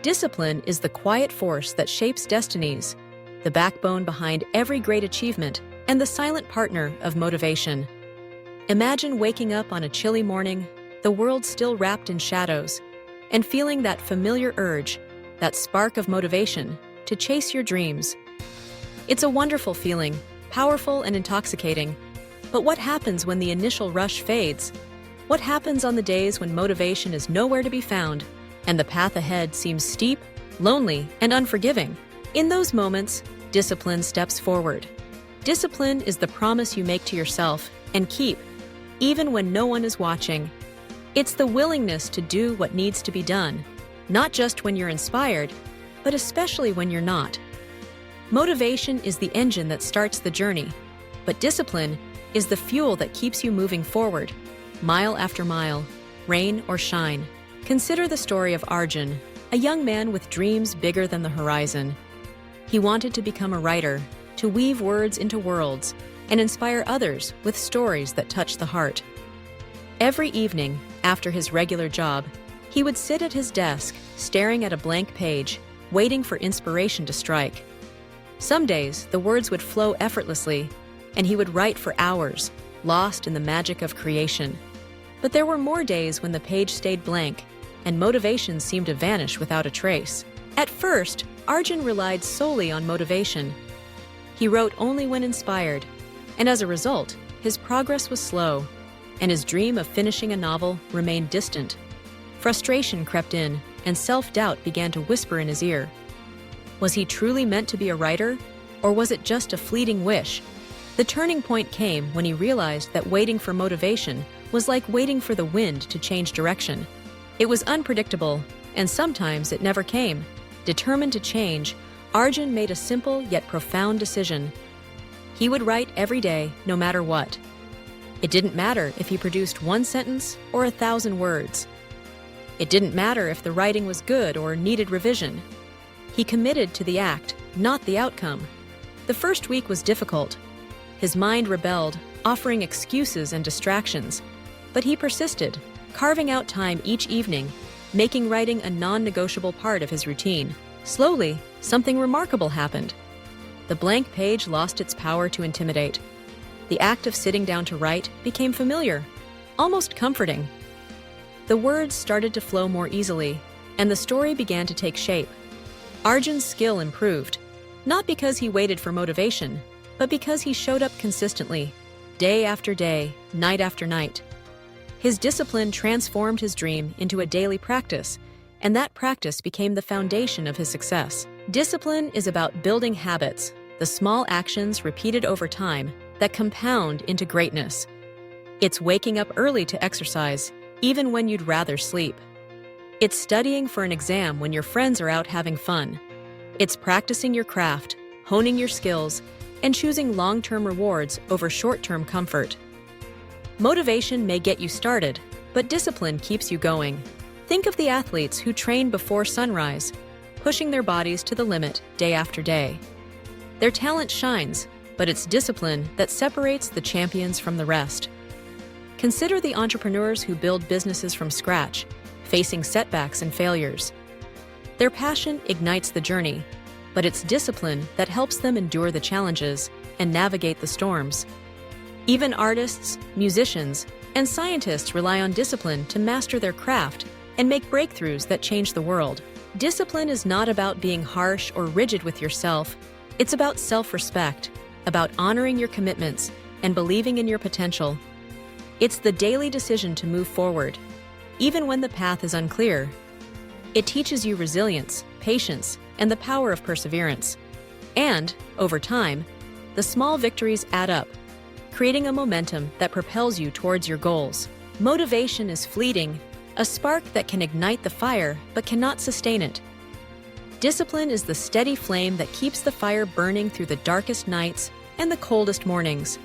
Discipline is the quiet force that shapes destinies, the backbone behind every great achievement, and the silent partner of motivation. Imagine waking up on a chilly morning, the world still wrapped in shadows, and feeling that familiar urge, that spark of motivation, to chase your dreams. It's a wonderful feeling, powerful and intoxicating. But what happens when the initial rush fades? What happens on the days when motivation is nowhere to be found, and the path ahead seems steep, lonely, and unforgiving? In those moments, discipline steps forward. Discipline is the promise you make to yourself and keep, even when no one is watching. It's the willingness to do what needs to be done, not just when you're inspired, but especially when you're not. Motivation is the engine that starts the journey, but discipline is the fuel that keeps you moving forward, mile after mile, rain or shine. Consider the story of Arjun, a young man with dreams bigger than the horizon. He wanted to become a writer, to weave words into worlds, and inspire others with stories that touch the heart. Every evening, after his regular job, he would sit at his desk, staring at a blank page, waiting for inspiration to strike. Some days, the words would flow effortlessly, and he would write for hours, lost in the magic of creation. But there were more days when the page stayed blank, and motivation seemed to vanish without a trace. At first, Arjun relied solely on motivation. He wrote only when inspired, and as a result, his progress was slow, and his dream of finishing a novel remained distant. Frustration crept in, and self-doubt began to whisper in his ear. Was he truly meant to be a writer, or was it just a fleeting wish? The turning point came when he realized that waiting for motivation was like waiting for the wind to change direction. It was unpredictable, and sometimes it never came. Determined to change, Arjun made a simple yet profound decision. He would write every day, no matter what. It didn't matter if he produced one sentence or 1,000 words. It didn't matter if the writing was good or needed revision. He committed to the act, not the outcome. The first week was difficult. His mind rebelled, offering excuses and distractions. But he persisted, carving out time each evening, making writing a non-negotiable part of his routine. Slowly, something remarkable happened. The blank page lost its power to intimidate. The act of sitting down to write became familiar, almost comforting. The words started to flow more easily, and the story began to take shape. Arjun's skill improved, not because he waited for motivation, but because he showed up consistently, day after day, night after night. His discipline transformed his dream into a daily practice, and that practice became the foundation of his success. Discipline is about building habits, the small actions repeated over time that compound into greatness. It's waking up early to exercise, even when you'd rather sleep. It's studying for an exam when your friends are out having fun. It's practicing your craft, honing your skills, and choosing long-term rewards over short-term comfort. Motivation may get you started, but discipline keeps you going. Think of the athletes who train before sunrise, pushing their bodies to the limit day after day. Their talent shines, but it's discipline that separates the champions from the rest. Consider the entrepreneurs who build businesses from scratch, facing setbacks and failures. Their passion ignites the journey, but it's discipline that helps them endure the challenges and navigate the storms. Even artists, musicians, and scientists rely on discipline to master their craft and make breakthroughs that change the world. Discipline is not about being harsh or rigid with yourself. It's about self-respect, about honoring your commitments and believing in your potential. It's the daily decision to move forward, even when the path is unclear. It teaches you resilience, patience, and the power of perseverance. And, over time, the small victories add up, creating a momentum that propels you towards your goals. Motivation is fleeting, a spark that can ignite the fire but cannot sustain it. Discipline is the steady flame that keeps the fire burning through the darkest nights and the coldest mornings.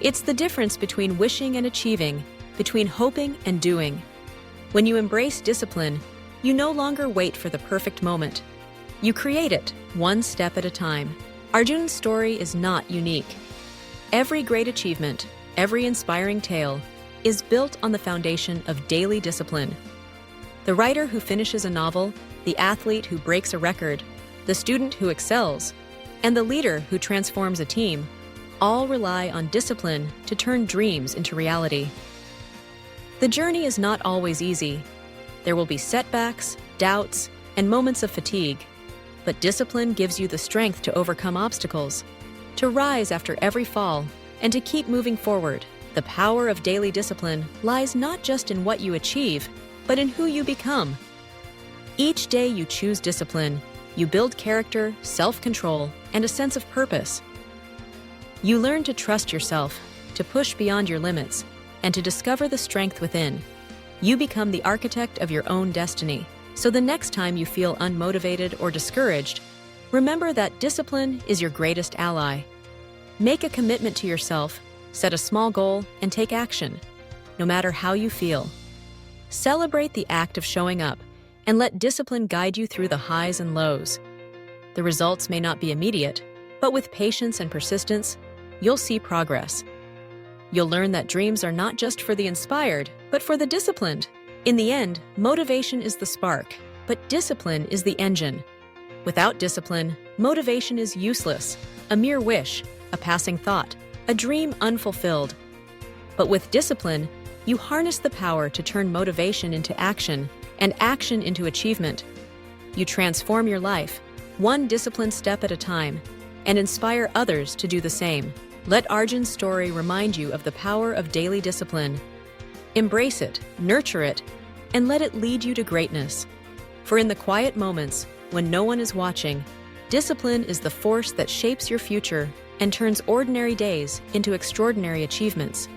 It's the difference between wishing and achieving, between hoping and doing. When you embrace discipline, you no longer wait for the perfect moment. You create it, one step at a time. Arjun's story is not unique. Every great achievement, every inspiring tale, is built on the foundation of daily discipline. The writer who finishes a novel the athlete who breaks a record, the student who excels, and the leader who transforms a team all rely on discipline to turn dreams into reality. The journey is not always easy. There will be setbacks, doubts, and moments of fatigue, but discipline gives you the strength to overcome obstacles, to rise after every fall, and to keep moving forward. The power of daily discipline lies not just in what you achieve, but in who you become. Each day you choose discipline, you build character, self-control, and a sense of purpose. You learn to trust yourself, to push beyond your limits, and to discover the strength within. You become the architect of your own destiny. So the next time you feel unmotivated or discouraged, remember that discipline is your greatest ally. Make a commitment to yourself, set a small goal, and take action, no matter how you feel. Celebrate the act of showing up, and let discipline guide you through the highs and lows. The results may not be immediate, but with patience and persistence, you'll see progress. You'll learn that dreams are not just for the inspired, but for the disciplined. In the end, motivation is the spark, but discipline is the engine. Without discipline, motivation is useless, a mere wish, a passing thought, a dream unfulfilled. But with discipline, you harness the power to turn motivation into action and action into achievement. You transform your life, one disciplined step at a time, and inspire others to do the same. Let Arjun's story remind you of the power of daily discipline. Embrace it, nurture it, and let it lead you to greatness. For in the quiet moments, when no one is watching, discipline is the force that shapes your future and turns ordinary days into extraordinary achievements.